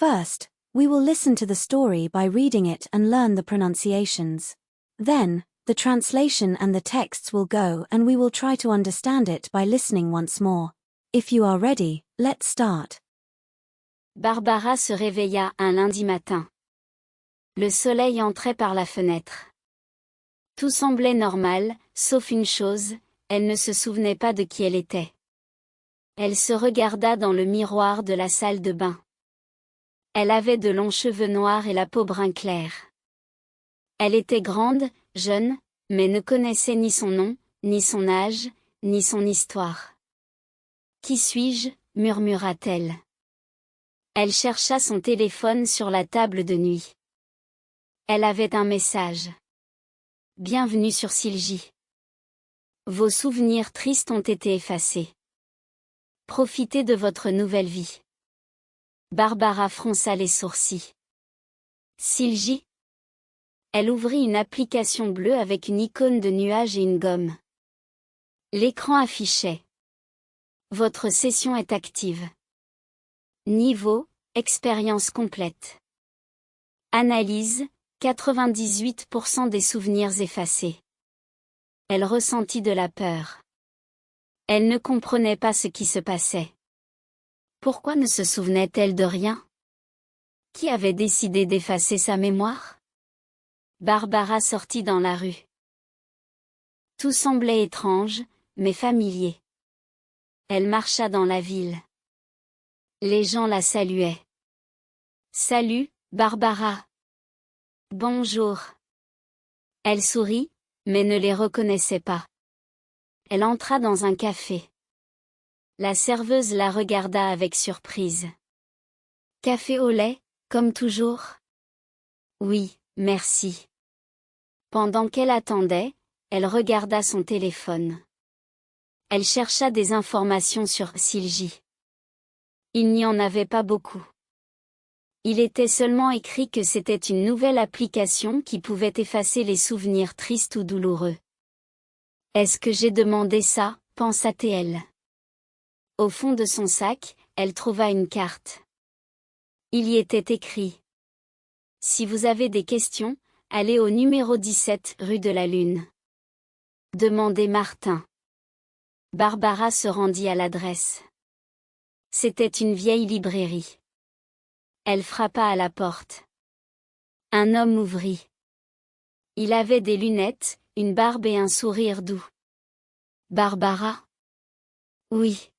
First, we will listen to the story by reading it and learn the pronunciations. Then, the translation and the texts will go and we will try to understand it by listening once more. If you are ready, let's start. Barbara se réveilla un lundi matin. Le soleil entrait par la fenêtre. Tout semblait normal, sauf une chose, elle ne se souvenait pas de qui elle était. Elle se regarda dans le miroir de la salle de bain. Elle avait de longs cheveux noirs et la peau brun clair. Elle était grande, jeune, mais ne connaissait ni son nom, ni son âge, ni son histoire. « Qui suis-je » murmura-t-elle. Elle chercha son téléphone sur la table de nuit. Elle avait un message. « Bienvenue sur Silgy. Vos souvenirs tristes ont été effacés. Profitez de votre nouvelle vie. » Barbara fronça les sourcils. Silgy? Elle ouvrit une application bleue avec une icône de nuage et une gomme. L'écran affichait. Votre session est active. Niveau, expérience complète. Analyse, 98% des souvenirs effacés. Elle ressentit de la peur. Elle ne comprenait pas ce qui se passait. Pourquoi ne se souvenait-elle de rien? Qui avait décidé d'effacer sa mémoire? Barbara sortit dans la rue. Tout semblait étrange, mais familier. Elle marcha dans la ville. Les gens la saluaient. « Salut, Barbara. »« Bonjour. » Elle sourit, mais ne les reconnaissait pas. Elle entra dans un café. La serveuse la regarda avec surprise. « Café au lait, comme toujours ?»« Oui, merci. » Pendant qu'elle attendait, elle regarda son téléphone. Elle chercha des informations sur Silgy. Il n'y en avait pas beaucoup. Il était seulement écrit que c'était une nouvelle application qui pouvait effacer les souvenirs tristes ou douloureux. « Est-ce que j'ai demandé ça ?» pensa-t-elle. Au fond de son sac, elle trouva une carte. Il y était écrit. « Si vous avez des questions, allez au numéro 17 rue de la Lune. Demandez Martin. » Barbara se rendit à l'adresse. C'était une vieille librairie. Elle frappa à la porte. Un homme ouvrit. Il avait des lunettes, une barbe et un sourire doux. « Barbara? »« Oui. »«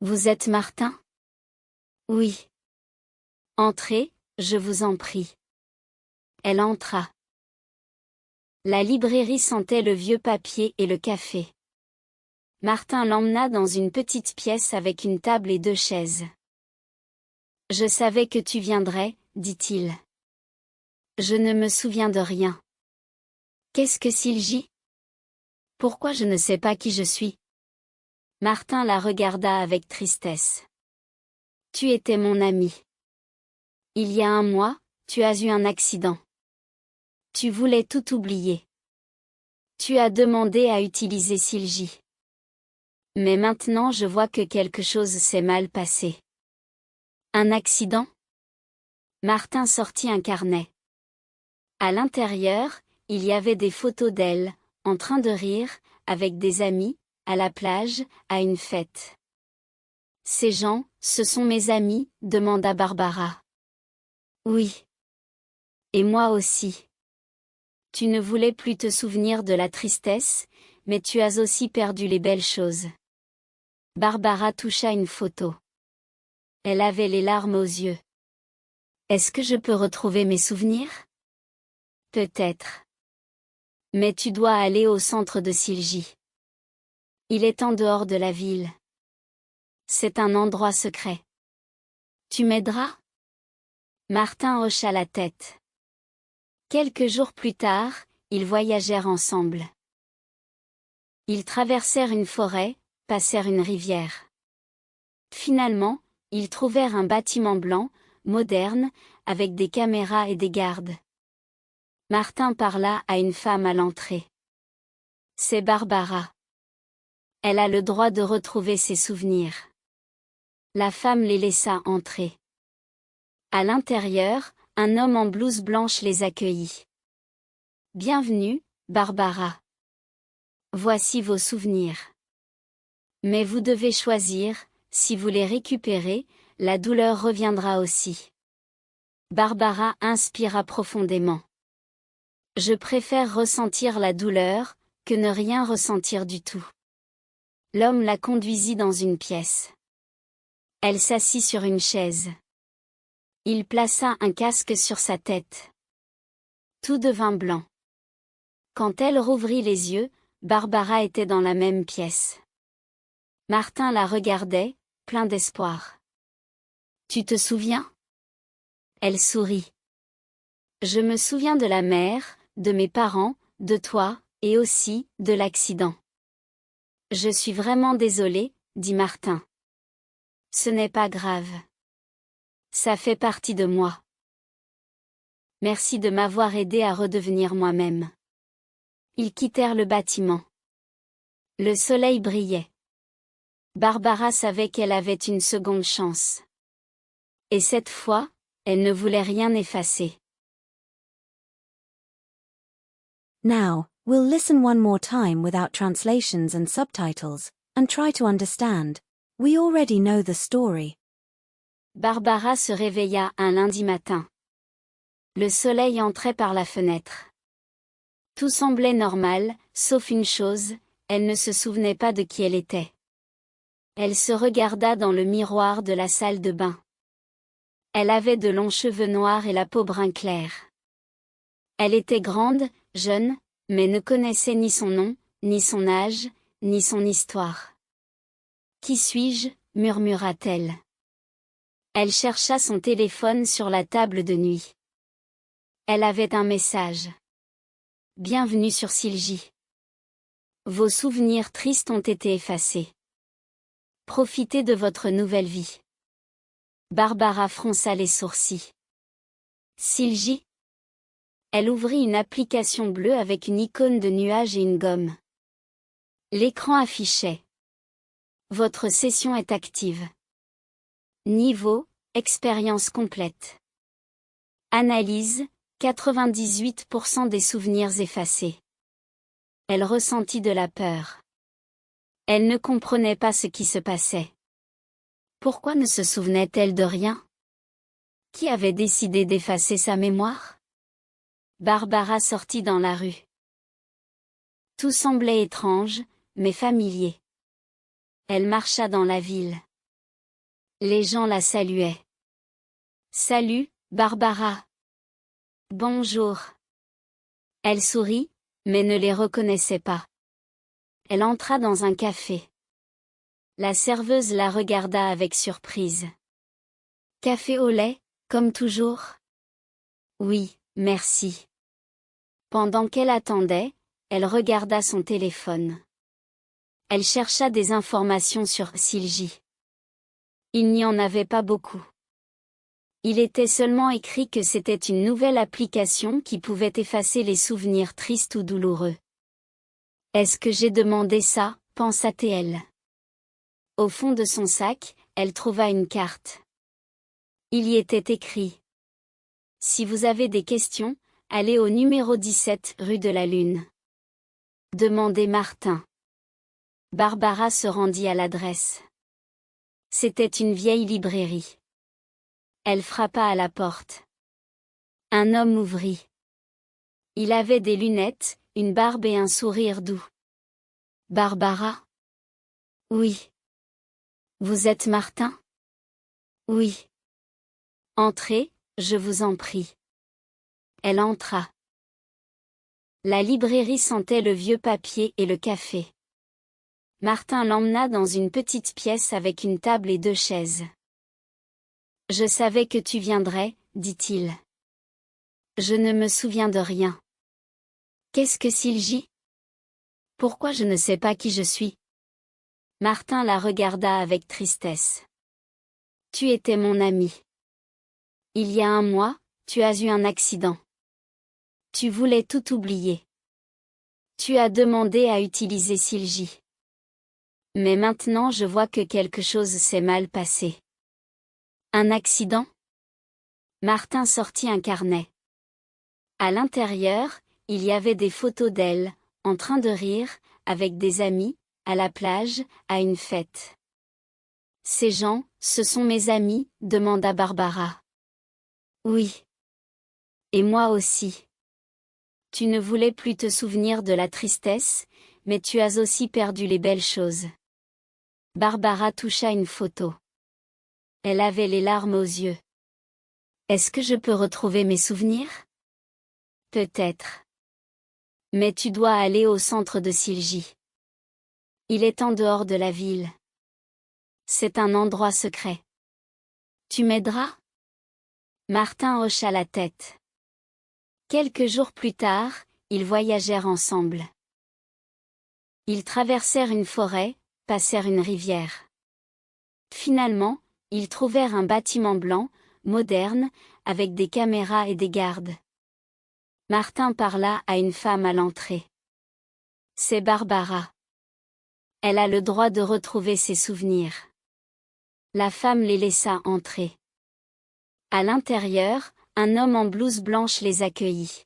Vous êtes Martin? »« Oui. »« Entrez, je vous en prie. » Elle entra. La librairie sentait le vieux papier et le café. Martin l'emmena dans une petite pièce avec une table et 2 chaises. « Je savais que tu viendrais, » dit-il. « Je ne me souviens de rien. »« Qu'est-ce que Silgy? Pourquoi je ne sais pas qui je suis ?» Martin la regarda avec tristesse. « Tu étais mon ami. Il y a 1 mois, tu as eu un accident. Tu voulais tout oublier. Tu as demandé à utiliser Silgy. Mais maintenant je vois que quelque chose s'est mal passé. » Un accident? Martin sortit un carnet. À l'intérieur, il y avait des photos d'elle, en train de rire, avec des amis, à la plage, à une fête. « Ces gens, ce sont mes amis ?» demanda Barbara. « Oui. Et moi aussi. Tu ne voulais plus te souvenir de la tristesse, mais tu as aussi perdu les belles choses. » Barbara toucha une photo. Elle avait les larmes aux yeux. « Est-ce que je peux retrouver mes souvenirs? » Peut-être. Mais tu dois aller au centre de Silgy. Il est en dehors de la ville. C'est un endroit secret. Tu m'aideras? Martin hocha la tête. Quelques jours plus tard, ils voyagèrent ensemble. Ils traversèrent une forêt, passèrent une rivière. Finalement, ils trouvèrent un bâtiment blanc, moderne, avec des caméras et des gardes. Martin parla à une femme à l'entrée. « C'est Barbara. Elle a le droit de retrouver ses souvenirs. » La femme les laissa entrer. À l'intérieur, un homme en blouse blanche les accueillit. Bienvenue, Barbara. Voici vos souvenirs. Mais vous devez choisir, si vous les récupérez, la douleur reviendra aussi. Barbara inspira profondément. Je préfère ressentir la douleur, que ne rien ressentir du tout. L'homme la conduisit dans une pièce. Elle s'assit sur une chaise. Il plaça un casque sur sa tête. Tout devint blanc. Quand elle rouvrit les yeux, Barbara était dans la même pièce. Martin la regardait, plein d'espoir. Tu te souviens? Elle sourit. Je me souviens de la mer, de mes parents, de toi, et aussi, de l'accident. Je suis vraiment désolée, dit Martin. Ce n'est pas grave. Ça fait partie de moi. Merci de m'avoir aidé à redevenir moi-même. Ils quittèrent le bâtiment. Le soleil brillait. Barbara savait qu'elle avait une seconde chance. Et cette fois, elle ne voulait rien effacer. Now, we'll listen one more time without translations and subtitles, and try to understand. We already know the story. Barbara se réveilla un lundi matin. Le soleil entrait par la fenêtre. Tout semblait normal, sauf une chose, elle ne se souvenait pas de qui elle était. Elle se regarda dans le miroir de la salle de bain. Elle avait de longs cheveux noirs et la peau brun clair. Elle était grande, jeune, mais ne connaissait ni son nom, ni son âge, ni son histoire. « Qui suis-je » murmura-t-elle. Elle chercha son téléphone sur la table de nuit. Elle avait un message. Bienvenue sur Silgy. Vos souvenirs tristes ont été effacés. Profitez de votre nouvelle vie. Barbara fronça les sourcils. Silgy? Elle ouvrit une application bleue avec une icône de nuage et une gomme. L'écran affichait. Votre session est active. Niveau, expérience complète. Analyse, 98% des souvenirs effacés. Elle ressentit de la peur. Elle ne comprenait pas ce qui se passait. Pourquoi ne se souvenait-elle de rien? Qui avait décidé d'effacer sa mémoire? Barbara sortit dans la rue. Tout semblait étrange, mais familier. Elle marcha dans la ville. Les gens la saluaient. Salut, Barbara. Bonjour. Elle sourit, mais ne les reconnaissait pas. Elle entra dans un café. La serveuse la regarda avec surprise. Café au lait, comme toujours? Oui, merci. Pendant qu'elle attendait, elle regarda son téléphone. Elle chercha des informations sur Silgy. Il n'y en avait pas beaucoup. Il était seulement écrit que c'était une nouvelle application qui pouvait effacer les souvenirs tristes ou douloureux. Est-ce que j'ai demandé ça, pensa-t-elle. Au fond de son sac, elle trouva une carte. Il y était écrit. Si vous avez des questions, allez au numéro 17 rue de la Lune. Demandez Martin. Barbara se rendit à l'adresse. C'était une vieille librairie. Elle frappa à la porte. Un homme ouvrit. Il avait des lunettes, une barbe et un sourire doux. Barbara? Oui. Vous êtes Martin? Oui. Entrez, je vous en prie. Elle entra. La librairie sentait le vieux papier et le café. Martin l'emmena dans une petite pièce avec une table et 2 chaises. Je savais que tu viendrais, dit-il. Je ne me souviens de rien. Qu'est-ce que Silgy? Pourquoi je ne sais pas qui je suis? Martin la regarda avec tristesse. Tu étais mon ami. Il y a un mois, tu as eu un accident. Tu voulais tout oublier. Tu as demandé à utiliser Silgy. Mais maintenant je vois que quelque chose s'est mal passé. Un accident? Martin sortit un carnet. À l'intérieur, il y avait des photos d'elle, en train de rire, avec des amis, à la plage, à une fête. Ces gens, ce sont mes amis, demanda Barbara. Oui. Et moi aussi. Tu ne voulais plus te souvenir de la tristesse, mais tu as aussi perdu les belles choses. Barbara toucha une photo. Elle avait les larmes aux yeux. Est-ce que je peux retrouver mes souvenirs? Peut-être. Mais tu dois aller au centre de Silgy. Il est en dehors de la ville. C'est un endroit secret. Tu m'aideras? Martin hocha la tête. Quelques jours plus tard, ils voyagèrent ensemble. Ils traversèrent une forêt, passèrent une rivière. Finalement, ils trouvèrent un bâtiment blanc, moderne, avec des caméras et des gardes. Martin parla à une femme à l'entrée. C'est Barbara. Elle a le droit de retrouver ses souvenirs. La femme les laissa entrer. À l'intérieur, un homme en blouse blanche les accueillit.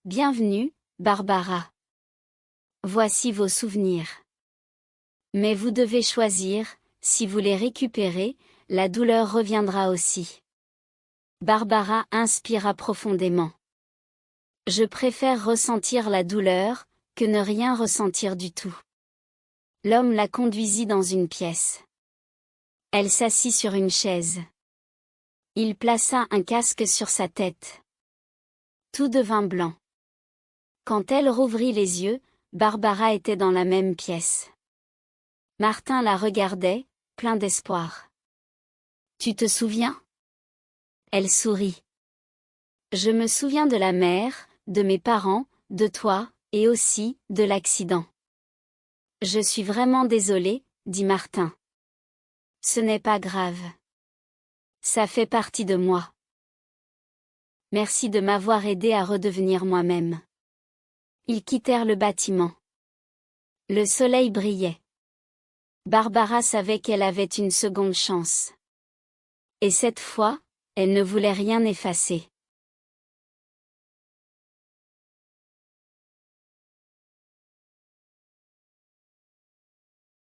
Bienvenue, Barbara. Voici vos souvenirs. Mais vous devez choisir, si vous les récupérez, la douleur reviendra aussi. Barbara inspira profondément. Je préfère ressentir la douleur, que ne rien ressentir du tout. L'homme la conduisit dans une pièce. Elle s'assit sur une chaise. Il plaça un casque sur sa tête. Tout devint blanc. Quand elle rouvrit les yeux, Barbara était dans la même pièce. Martin la regardait, plein d'espoir. Tu te souviens? Elle sourit. Je me souviens de la mer, de mes parents, de toi, et aussi, de l'accident. Je suis vraiment désolé, dit Martin. Ce n'est pas grave. Ça fait partie de moi. Merci de m'avoir aidé à redevenir moi-même. Ils quittèrent le bâtiment. Le soleil brillait. Barbara savait qu'elle avait une seconde chance. Et cette fois, elle ne voulait rien effacer.